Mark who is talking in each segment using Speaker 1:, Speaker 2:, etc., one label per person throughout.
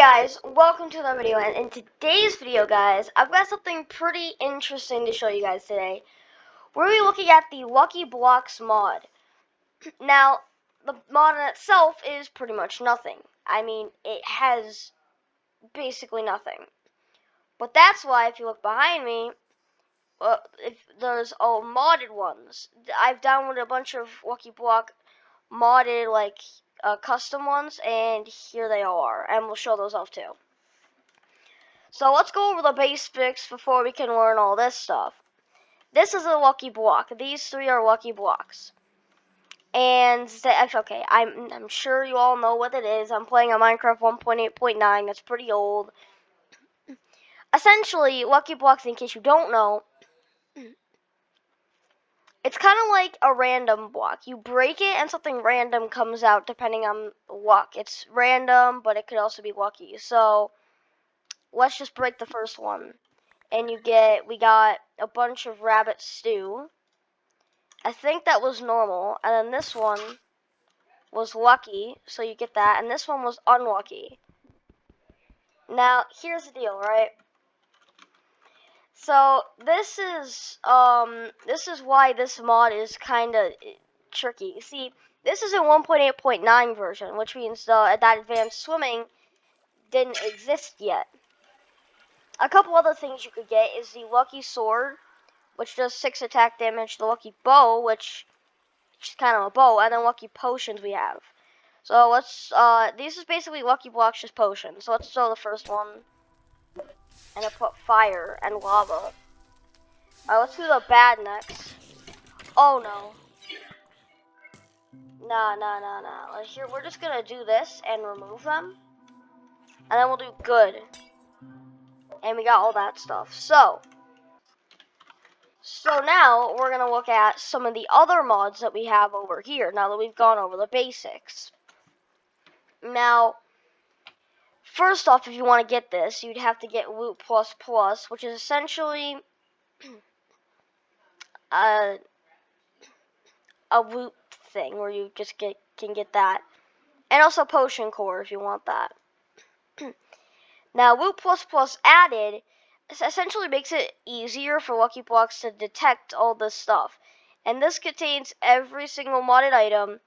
Speaker 1: Guys, welcome to another video, and in today's video guys, I've got something pretty interesting to show you guys today. We're going to be looking at the Lucky Blocks mod. Now, the mod in itself is pretty much nothing. I mean, it has basically nothing. But that's why, if you look behind me, if there's all modded ones. I've downloaded a bunch of Lucky Block modded, custom ones, and here they are, and we'll show those off too. So let's go over the basics before we can learn all this stuff. This is a Lucky Block. These three are Lucky Blocks. And, okay, I'm sure you all know what it is. I'm playing on Minecraft 1.8.9. That's pretty old. Essentially, Lucky Blocks, in case you don't know, it's kind of like a random block. You break it and something random comes out depending on luck. It's random, but it could also be lucky. So, let's just break the first one. And we got a bunch of rabbit stew. I think that was normal. And then this one was lucky, so you get that. And this one was unlucky. Now, here's the deal, right? So, this is why this mod is kind of tricky. See, this is a 1.8.9 version, which means that advanced swimming didn't exist yet. A couple other things you could get is the Lucky Sword, which does 6 attack damage, the Lucky Bow, which is kind of a bow, and then Lucky Potions we have. So let's, this is basically Lucky Blocks, just potions. So let's throw the first one, and I put fire and lava. Let's do the bad next. Oh no. Nah. Here, we're just gonna do this and remove them, and then we'll do good. And we got all that stuff. So now we're going to look at some of the other mods that we have over here, now that we've gone over the basics. Now, first off, if you want to get this, you'd have to get Loot Plus Plus, which is essentially a loot thing where you just can get that. And also Potion Core if you want that. Now, Loot Plus Plus added essentially makes it easier for Lucky Blocks to detect all this stuff. And this contains every single modded item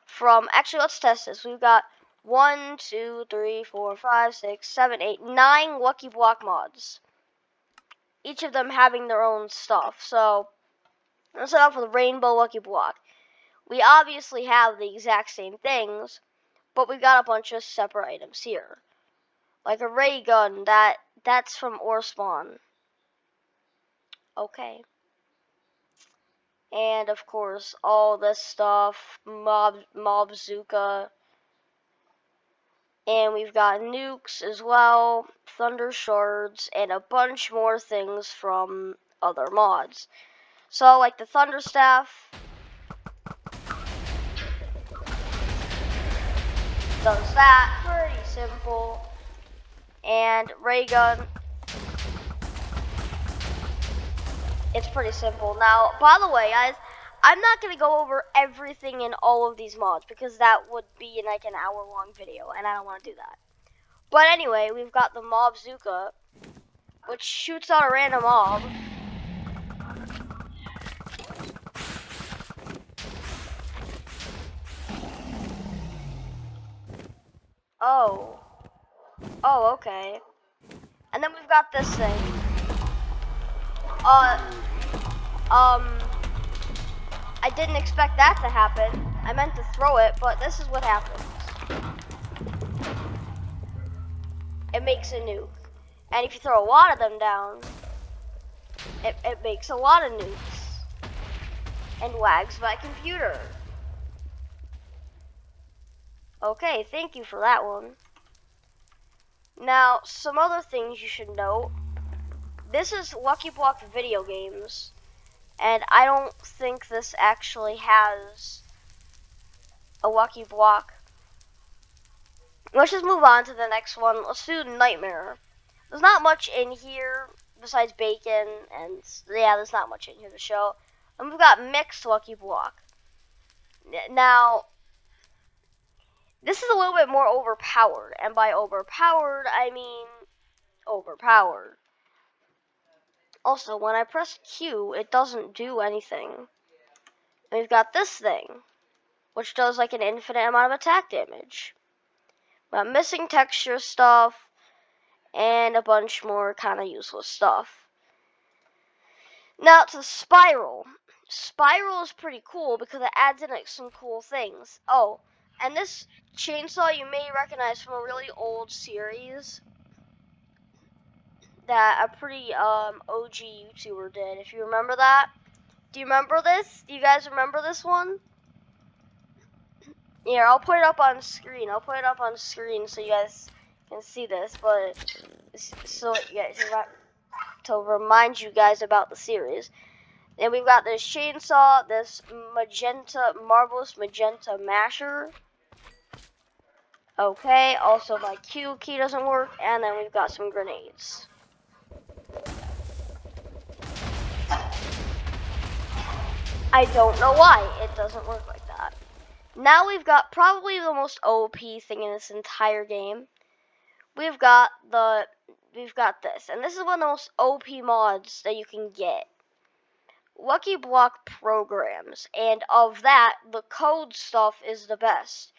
Speaker 1: from, actually let's test this. We've got 1, 2, 3, 4, 5, 6, 7, 8, 9 Lucky Block mods. Each of them having their own stuff. So, let's start off with Rainbow Lucky Block. We obviously have the exact same things, but we've got a bunch of separate items here. Like a ray gun, that's from Ore Spawn. Okay. And of course, all this stuff, Mobzooka. And we've got nukes as well, thunder shards, and a bunch more things from other mods. So, like the thunder staff does that, pretty simple. And ray gun, it's pretty simple. Now, by the way, guys, I'm not going to go over everything in all of these mods because that would be like an hour-long video, and I don't want to do that. But anyway, we've got the Mobzooka, which shoots out a random mob. Oh, okay. And then we've got this thing. I didn't expect that to happen. I meant to throw it, but this is what happens. It makes a nuke. And if you throw a lot of them down, it makes a lot of nukes. And lags my computer. Okay, thank you for that one. Now, some other things you should know. This is Lucky Block video games, and I don't think this actually has a Lucky Block. Let's just move on to the next one. Let's do Nightmare. There's not much in here besides bacon, and yeah, there's not much in here to show. And we've got Mixed Lucky Block. Now, This is a little bit more overpowered, and by overpowered, I mean overpowered. Also, when I press Q, it doesn't do anything. And we've got this thing, which does like an infinite amount of attack damage. Got missing texture stuff, and a bunch more kind of useless stuff. Now to the Spiral. Spiral is pretty cool because it adds in like some cool things. Oh, and this chainsaw you may recognize from a really old series that a pretty OG YouTuber did. If you remember that. Do you remember this? Do you guys remember this one? Yeah, I'll put it up on screen. I'll put it up on screen so you guys can see this. But so yeah, to remind you guys about the series. And we've got this chainsaw, this marvelous magenta masher. Okay, also my Q key doesn't work, and then we've got some grenades. I don't know why it doesn't work like that. Now we've got probably the most OP thing in this entire game. We've got this, and this is one of the most OP mods that you can get. Lucky Block programs, and of that, the code stuff is the best.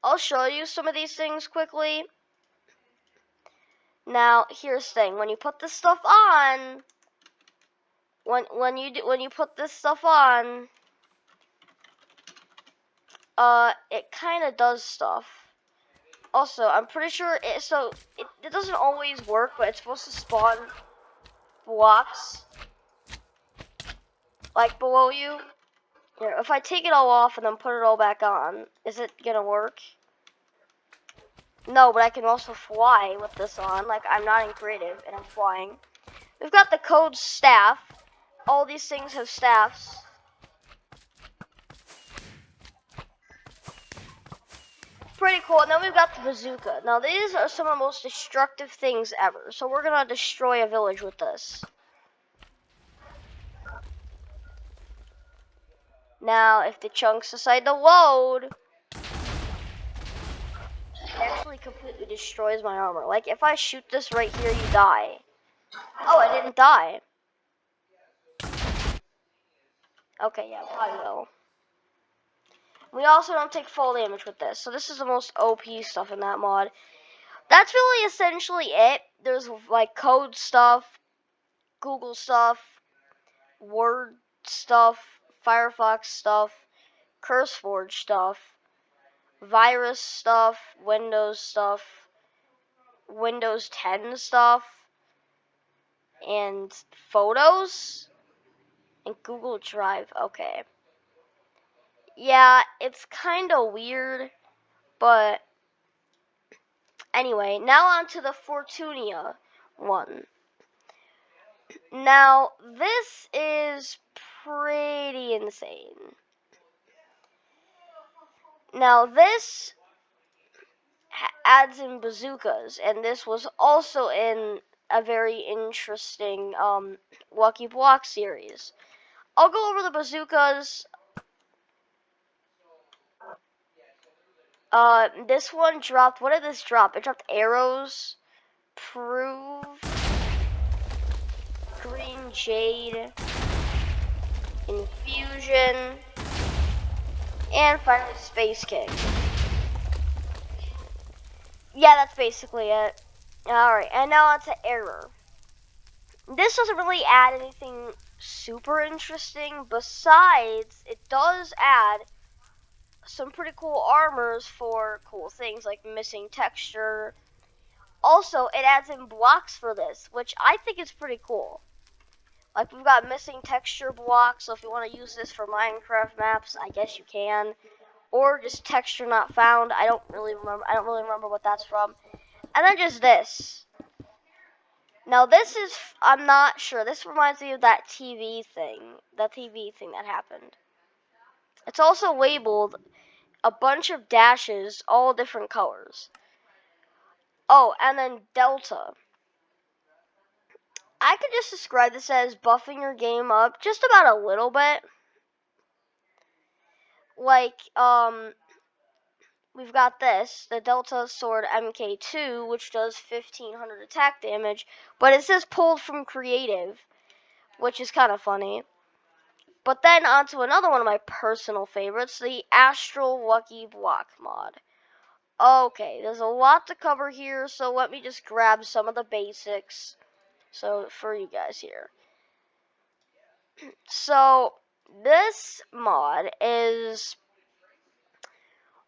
Speaker 1: I'll show you some of these things quickly. Now, here's the thing: when you put this stuff on, when you put this stuff on, it kind of does stuff. Also, I'm pretty sure it doesn't always work, but it's supposed to spawn blocks like below you. Here, if I take it all off and then put it all back on, is it gonna work? No, but I can also fly with this on. Like, I'm not in creative and I'm flying. We've got the code staff. All these things have staffs. Pretty cool. And then we've got the bazooka. Now, these are some of the most destructive things ever. So we're gonna destroy a village with this. Now, if the chunks decide to load, it actually completely destroys my armor. Like, if I shoot this right here, you die. Oh, I didn't die. Okay, yeah, probably will. We also don't take full damage with this. So this is the most OP stuff in that mod. That's really essentially it. There's like code stuff, Google stuff, Word stuff, Firefox stuff, CurseForge stuff, virus stuff, Windows 10 stuff, and photos, and Google Drive. Okay. Yeah, it's kind of weird, but anyway, now on to the Fortunia one. Now, this is pretty insane. Now, this adds in bazookas, and this was also in a very interesting Lucky Block series. I'll go over the bazookas. This one dropped, what did this drop? It dropped arrows, prove, green jade, infusion, and finally Space King. Yeah, that's basically it. Alright, and now on to error. This doesn't really add anything super interesting, besides it does add some pretty cool armors for cool things like missing texture. Also, it adds in blocks for this, which I think is pretty cool. Like, we've got missing texture blocks, so if you want to use this for Minecraft maps, I guess you can. Or just texture not found. I don't really remember what that's from. And then just this. Now this is, I'm not sure. This reminds me of that TV thing. That TV thing that happened. It's also labeled a bunch of dashes, all different colors. Oh, and then Delta. I could just describe this as buffing your game up just about a little bit. Like, we've got this, the Delta Sword MK2, which does 1500 attack damage, but it says pulled from creative, which is kind of funny. But then onto another one of my personal favorites, the Astral Lucky Block mod. Okay, there's a lot to cover here, so let me just grab some of the basics for you guys here. So this mod is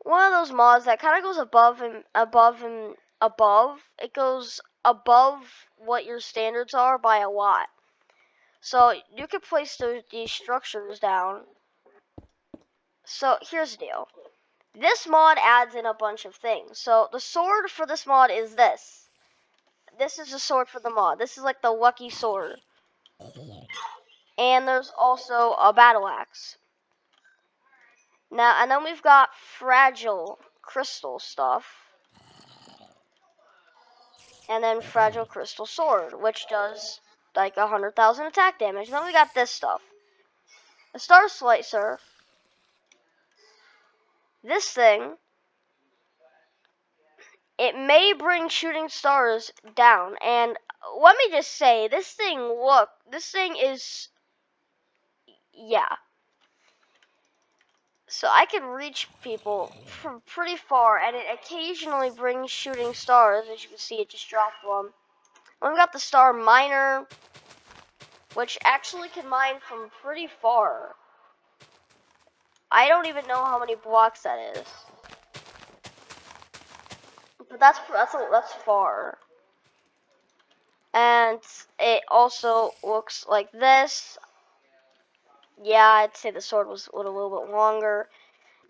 Speaker 1: one of those mods that kind of goes above and above and above. It goes above what your standards are by a lot. So you can place these structures down. So here's the deal. This mod adds in a bunch of things. So the sword for this mod is this. This is the sword for the mod. This is like the lucky sword. And there's also a battle axe. Now, and then we've got fragile crystal stuff. And then fragile crystal sword, which does like 100,000 attack damage. And then we got this stuff. A star slicer. This thing, it may bring shooting stars down. And let me just say, this thing is, yeah. So I can reach people from pretty far, and it occasionally brings shooting stars. As you can see, it just dropped one. And we've got the star miner, which actually can mine from pretty far. I don't even know how many blocks that is, but that's far. And it also looks like this. Yeah, I'd say the sword was a little bit longer.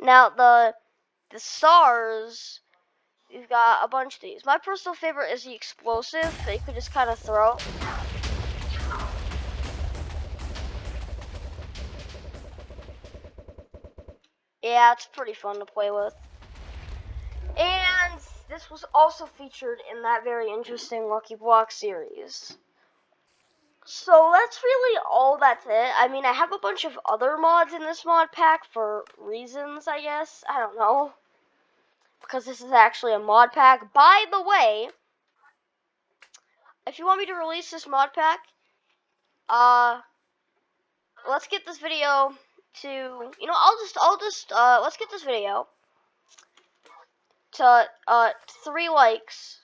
Speaker 1: Now the stars, you've got a bunch of these. My personal favorite is the explosive that you could just kind of throw. Yeah, it's pretty fun to play with. And this was also featured in that very interesting Lucky Block series. So that's really all that's it. I mean, I have a bunch of other mods in this mod pack for reasons, I guess. I don't know. Because this is actually a mod pack. By the way, if you want me to release this mod pack, let's get this video to, you know, let's get this video to 3 likes,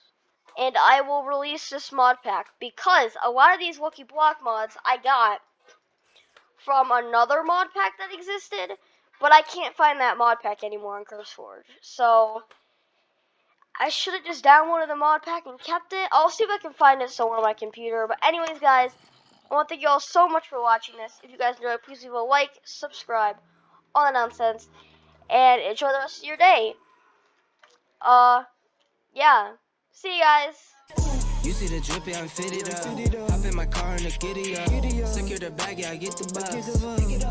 Speaker 1: and I will release this mod pack, because a lot of these Lucky Block mods I got from another mod pack that existed, but I can't find that mod pack anymore on CurseForge. So I should have just downloaded the mod pack and kept it. I'll see if I can find it somewhere on my computer. But anyways, guys, I want to thank you all so much for watching this. If you guys enjoyed, please leave a like, subscribe, all that nonsense, and enjoy the rest of your day. Yeah. See you guys.
Speaker 2: You see the drip, yeah, I'm fitted up. Hop in my car and the giddy up. Secure the bag, yeah, I get the bus.